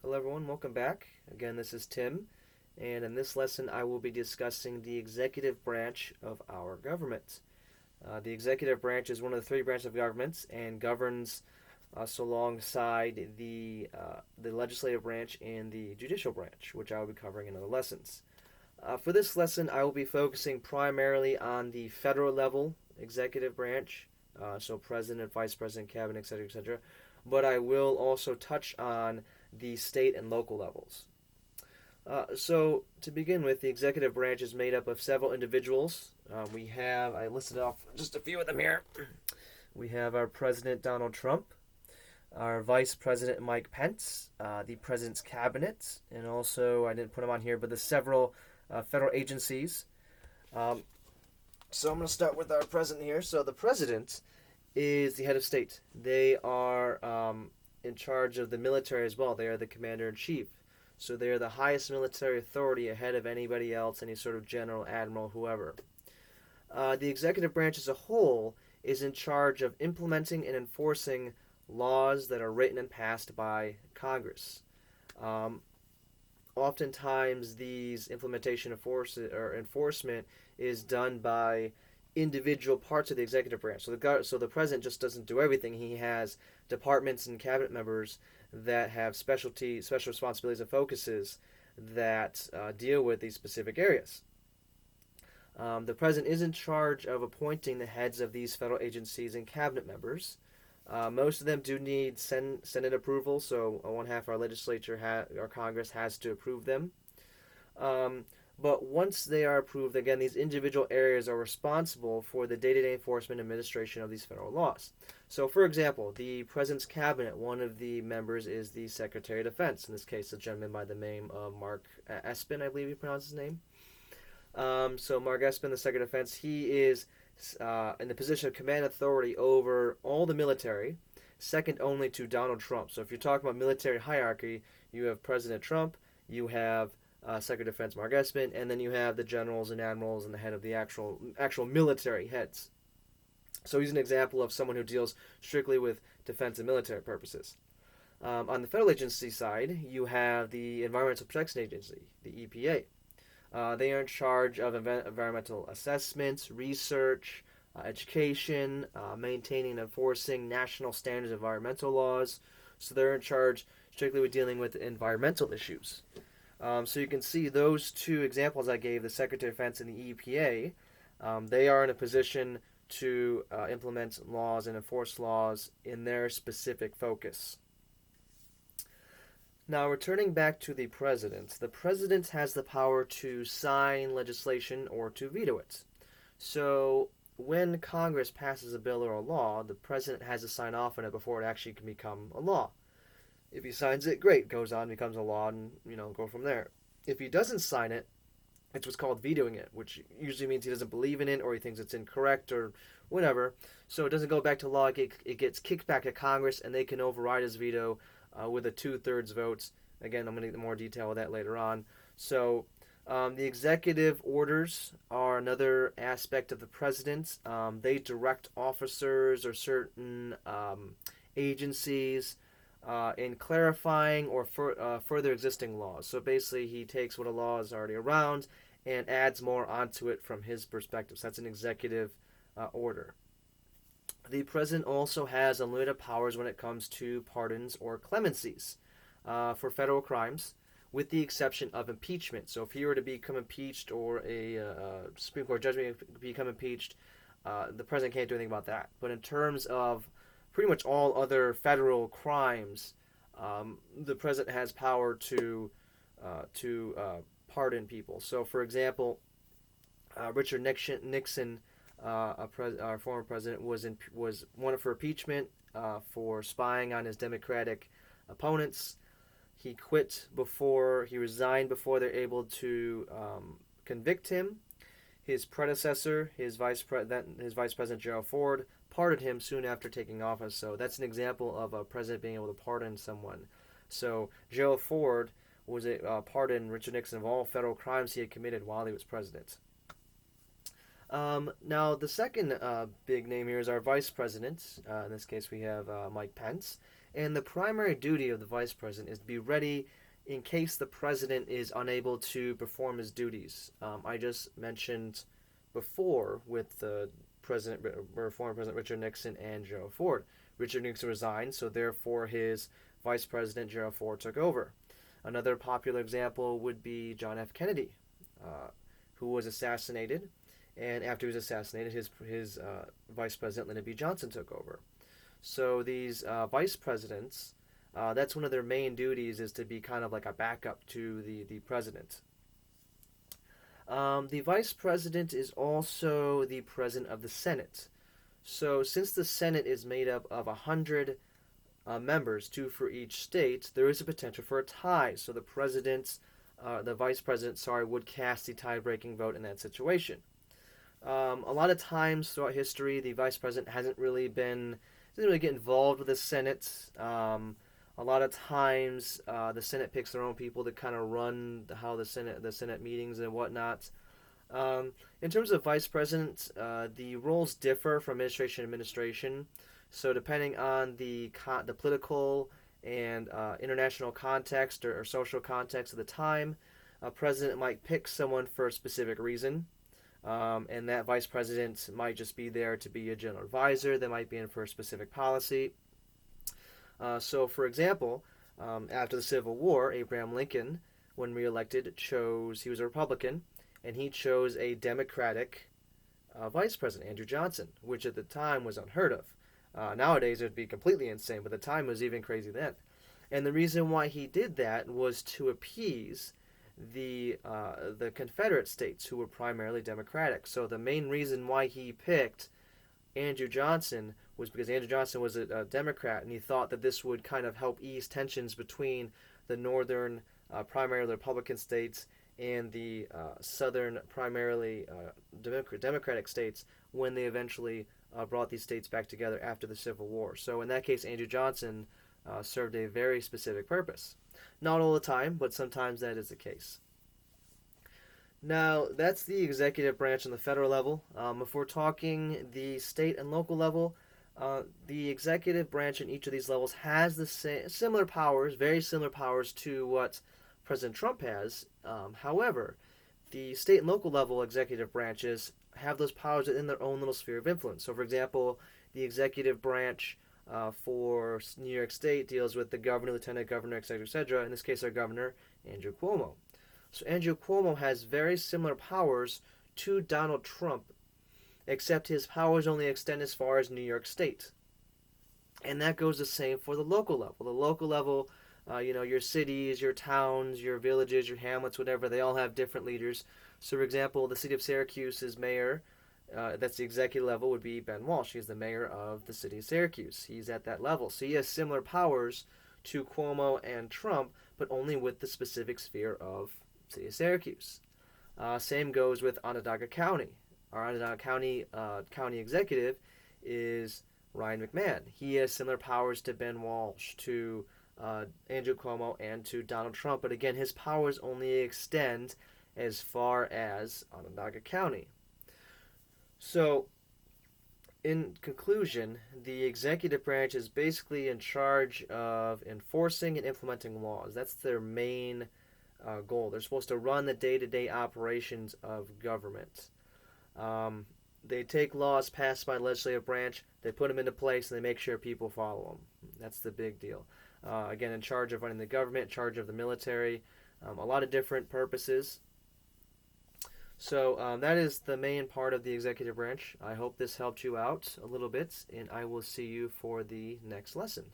Hello, everyone. Welcome back. Again, this is Tim, and in this lesson, I will be discussing the executive branch of our government. The executive branch is one of the three branches of government and governs us alongside the legislative branch and the judicial branch, which I will be covering in other lessons. For this lesson, I will be focusing primarily on the federal level executive branch, so president, vice president, cabinet, etc., etc. But I will also touch on the state and local levels. So, to begin with, the executive branch is made up of several individuals. I listed off just a few of them here. We have our President Donald Trump, our Vice President Mike Pence, the President's Cabinet, and also, I didn't put them on here, but the several federal agencies. Um, so, I'm going to start with our President here. So, the President is the head of state. They are in charge of the military as well. They are the commander in chief. So they are the highest military authority ahead of anybody else, any sort of general, admiral, whoever. The executive branch as a whole is in charge of implementing and enforcing laws that are written and passed by Congress. Um, Oftentimes, these implementation or enforcement is done by individual parts of the executive branch. So the president just doesn't do everything. He has departments and cabinet members that have special responsibilities and focuses that deal with these specific areas. The president is in charge of appointing the heads of these federal agencies and cabinet members. Most of them do need Senate approval, so one half our legislature or Congress has to approve them. Um, but once they are approved, again, these individual areas are responsible for the day-to-day enforcement and administration of these federal laws. So, for example, the President's Cabinet, one of the members is the Secretary of Defense. In this case, a gentleman by the name of Mark Espen, I believe you pronounce his name. So Mark Espen, the Secretary of Defense, he is in the position of command authority over all the military, second only to Donald Trump. So if you're talking about military hierarchy, you have President Trump, you have Secretary of Defense Mark Espen, and then you have the generals and admirals and the head of the actual military heads. So he's an example of someone who deals strictly with defense and military purposes. On the federal agency side, you have the Environmental Protection Agency, the EPA. They are in charge of environmental assessments, research, education, maintaining and enforcing national standards of environmental laws. So they're in charge strictly with dealing with environmental issues. So you can see those two examples I gave, the Secretary of Defense and the EPA, they are in a position to implement laws and enforce laws in their specific focus. Now, returning back to the president has the power to sign legislation or to veto it. So, when Congress passes a bill or a law, the president has to sign off on it before it actually can become a law. If he signs it, great, goes on, becomes a law, and go from there. If he doesn't sign it, it's what's called vetoing it, which usually means he doesn't believe in it or he thinks it's incorrect or whatever. So it doesn't go back to law; it gets kicked back to Congress, and they can override his veto with a 2/3 votes. Again, I'm going to get more detail of that later on. So the executive orders are another aspect of the president. They direct officers or certain agencies in clarifying or further existing laws. So basically, he takes what a law is already around and adds more onto it from his perspective. So that's an executive order. The president also has unlimited powers when it comes to pardons or clemencies for federal crimes, with the exception of impeachment. So if he were to become impeached or a Supreme Court judge become impeached, the president can't do anything about that. But in terms of pretty much all other federal crimes, the president has power to pardon people. So, for example, Richard Nixon, our former president, was wanted for impeachment for spying on his Democratic opponents. He resigned before they're able to convict him. His predecessor, his vice president Gerald Ford, pardoned him soon after taking office. So that's an example of a president being able to pardon someone. So Gerald Ford pardoned Richard Nixon of all federal crimes he had committed while he was president. Now, the second big name here is our vice president. In this case, we have Mike Pence. And the primary duty of the vice president is to be ready in case the president is unable to perform his duties. I just mentioned before with the former President Richard Nixon and Gerald Ford. Richard Nixon resigned, so therefore his vice president Gerald Ford took over. Another popular example would be John F. Kennedy, who was assassinated, and after he was assassinated, his vice president Lyndon B. Johnson took over. So these vice presidents, that's one of their main duties, is to be kind of like a backup to the president. The vice president is also the president of the Senate. So since the Senate is made up of 100 members, 2 for each state, there is a potential for a tie. So the vice president, would cast the tie-breaking vote in that situation. A lot of times throughout history, the vice president doesn't really get involved with the Senate. A lot of times, the Senate picks their own people to kind of run the Senate meetings and whatnot. In terms of vice president, the roles differ from administration to administration. So depending on the political and international context or social context of the time, a president might pick someone for a specific reason. And that vice president might just be there to be a general advisor. They might be in for a specific policy. So, for example, after the Civil War, Abraham Lincoln, when reelected, he was a Republican, and he chose a Democratic vice president, Andrew Johnson, which at the time was unheard of. Nowadays, it would be completely insane, but the time was even crazy then. And the reason why he did that was to appease the Confederate states, who were primarily Democratic. So the main reason why he picked Andrew Johnson was because Andrew Johnson was a Democrat, and he thought that this would kind of help ease tensions between the northern, primarily Republican states, and the southern, primarily Democratic states, when they eventually brought these states back together after the Civil War. So in that case, Andrew Johnson served a very specific purpose. Not all the time, but sometimes that is the case. Now, that's the executive branch on the federal level. If we're talking the state and local level, the executive branch in each of these levels has the similar powers, very similar powers to what President Trump has. However, the state and local level executive branches have those powers within their own little sphere of influence. So, for example, the executive branch for New York State deals with the governor, lieutenant governor, etc., etc. In this case, our governor, Andrew Cuomo. So Andrew Cuomo has very similar powers to Donald Trump, except his powers only extend as far as New York State. And that goes the same for the local level. The local level, your cities, your towns, your villages, your hamlets, whatever, they all have different leaders. So, for example, the city of Syracuse's mayor, that's the executive level, would be Ben Walsh. He's the mayor of the city of Syracuse. He's at that level. So he has similar powers to Cuomo and Trump, but only with the specific sphere of city of Syracuse. Same goes with Onondaga County. Our Onondaga County executive is Ryan McMahon. He has similar powers to Ben Walsh, to Andrew Cuomo, and to Donald Trump. But again, his powers only extend as far as Onondaga County. So, in conclusion, the executive branch is basically in charge of enforcing and implementing laws. That's their main goal. They're supposed to run the day-to-day operations of government. They take laws passed by the legislative branch, they put them into place, and they make sure people follow them. That's the big deal. Again, in charge of running the government, in charge of the military, a lot of different purposes. So that is the main part of the executive branch. I hope this helped you out a little bit, and I will see you for the next lesson.